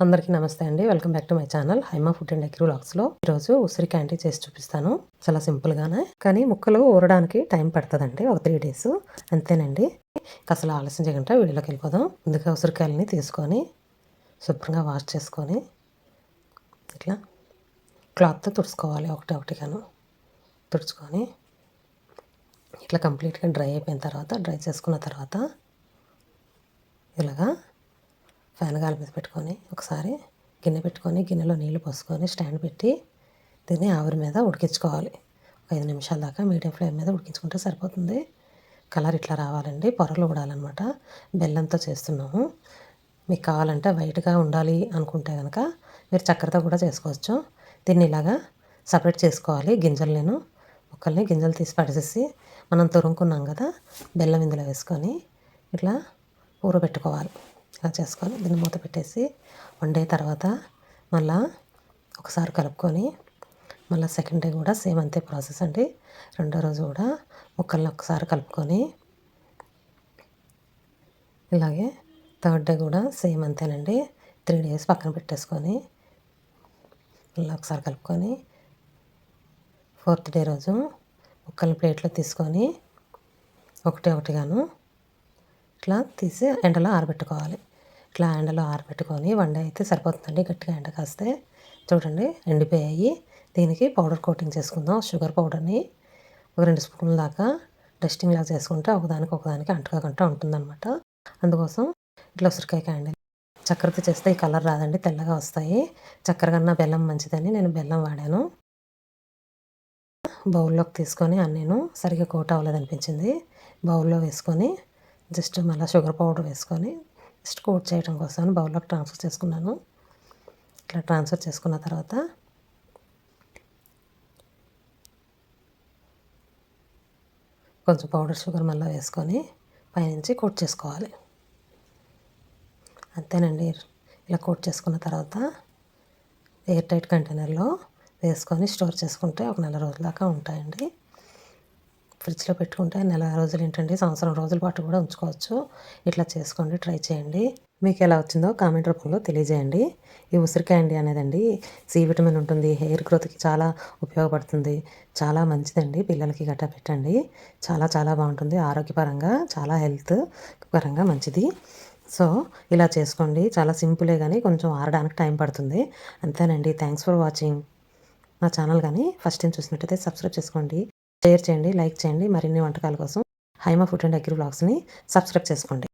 అందరికీ నమస్తే అండి. Welcome back to my channel Haima food and agri వ్లాగ్స్లో. ఈరోజు ఉసిరి క్యాండీ చేసి చూపిస్తాను. చాలా సింపుల్గానే, కానీ ముక్కలు ఊరడానికి టైం పడుతుందండి. ఒక 3 days అంతేనండి. అసలు ఆలస్యం చేయకుండా వీడియోలోకి వెళ్ళిపోదాం. ముందుగా ఉసిరికాయలని తీసుకొని శుభ్రంగా వాష్ చేసుకొని ఇట్లా క్లాత్తో తుడుచుకోవాలి. ఒకటిగాను తుడుచుకొని ఇట్లా కంప్లీట్గా డ్రై అయిపోయిన తర్వాత, డ్రై చేసుకున్న తర్వాత ఇలాగా ఫ్యాన్ గాలి మీద పెట్టుకొని ఒకసారి గిన్నె పెట్టుకొని గిన్నెలో నీళ్లు పోసుకొని స్టాండ్ పెట్టి దీన్ని ఆవిరి మీద ఉడికించుకోవాలి. 5 నిమిషాల దాకా మీడియం ఫ్లేమ్ మీద ఉడికించుకుంటే సరిపోతుంది. కలర్ ఇట్లా రావాలండి, పొరలు ఊడాలన్నమాట. బెల్లంతో చేస్తున్నాము. మీకు కావాలంటే వైట్గా ఉండాలి అనుకుంటే కనుక మీరు చక్కెరతో కూడా చేసుకోవచ్చు. దీన్ని ఇలాగా సపరేట్ చేసుకోవాలి. ముక్కల్ని గింజలు తీసి పడేసేసి మనం తురుముకున్నాం కదా, బెల్లం ఇందులో వేసుకొని ఇట్లా ఊరబెట్టుకోవాలి. ఇలా చేసుకొని దీన్ని మూత పెట్టేసి వండే తర్వాత మళ్ళీ ఒకసారి కలుపుకొని మళ్ళీ సెకండ్ డే కూడా సేమ్ అంతే ప్రాసెస్ అండి. రెండో రోజు కూడా ముక్కల్ని ఒకసారి కలుపుకొని ఇలాగే థర్డ్ డే కూడా సేమ్ అంతేనండి. 3 days పక్కన పెట్టేసుకొని మళ్ళీ ఒకసారి కలుపుకొని 4th డే రోజు ముక్కల్ని ప్లేట్లో తీసుకొని ఒకటిగాను ఇట్లా తీసి ఎండలో ఆరబెట్టుకోవాలి. ఇట్లా ఎండలో ఆరబెట్టుకొని 1 day అయితే సరిపోతుందండి. గట్టిగా ఎండ కాస్తే చూడండి ఎండిపోయాయి. దీనికి పౌడర్ కోటింగ్ చేసుకుందాం. షుగర్ పౌడర్ని ఒక 2 స్పూన్ల దాకా డస్టింగ్ లాగా చేసుకుంటే ఒకదానికి అంటుకోకుండా ఉంటుందన్నమాట. అందుకోసం ఇట్లా ఉసిరికాయ క్యాండీ చక్కెరతో చేస్తే ఈ కలర్ రాదండి, తెల్లగా వస్తాయి. చక్కెర కన్నా బెల్లం మంచిదని నేను బెల్లం వాడాను. బౌల్లోకి తీసుకొని నేను సరిగ్గా కోట్ అవ్వలేదనిపించింది. బౌల్లో వేసుకొని జస్ట్ మళ్ళీ షుగర్ పౌడర్ వేసుకొని జస్ట్ కోట్ చేయడం కోసం బౌల్లోకి ట్రాన్స్ఫర్ చేసుకున్నాను. ఇట్లా ట్రాన్స్ఫర్ చేసుకున్న తర్వాత కొంచెం పౌడర్ షుగర్ మళ్ళీ వేసుకొని పైనుంచి కోట్ చేసుకోవాలి. అంతేనండి. ఇలా కోట్ చేసుకున్న తర్వాత ఎయిర్ టైట్ కంటైనర్లో వేసుకొని స్టోర్ చేసుకుంటే ఒక 1 రోజుల దాకా ఉంటాయండి. ఫ్రిడ్జ్లో పెట్టుకుంటే 1 రోజులు ఏంటండి, సంవత్సరం రోజుల పాటు కూడా ఉంచుకోవచ్చు. ఇట్లా చేసుకోండి, ట్రై చేయండి. మీకు ఎలా వచ్చిందో కామెంట్ రూపంలో తెలియజేయండి. ఈ ఉసిరి క్యాండీ అనేదండి సి విటమిన్ ఉంటుంది, హెయిర్ గ్రోత్కి చాలా ఉపయోగపడుతుంది, చాలా మంచిదండి. పిల్లలకి గట్టా పెట్టండి. చాలా చాలా బాగుంటుంది. ఆరోగ్యపరంగా చాలా హెల్త్ పరంగా మంచిది. సో ఇలా చేసుకోండి. చాలా సింపులే, కానీ కొంచెం ఆరడానికి టైం పడుతుంది. అంతేనండి. Thanks for watching. నా ఛానల్ కానీ ఫస్ట్ టైం చూసినట్టయితే సబ్స్క్రైబ్ చేసుకోండి, షేర్ చేయండి, లైక్ చేయండి. మరిన్ని వంటకాల కోసం హైమా ఫుడ్ అండ్ అగ్రి వ్లాగ్స్ని సబ్స్క్రైబ్ చేసుకోండి.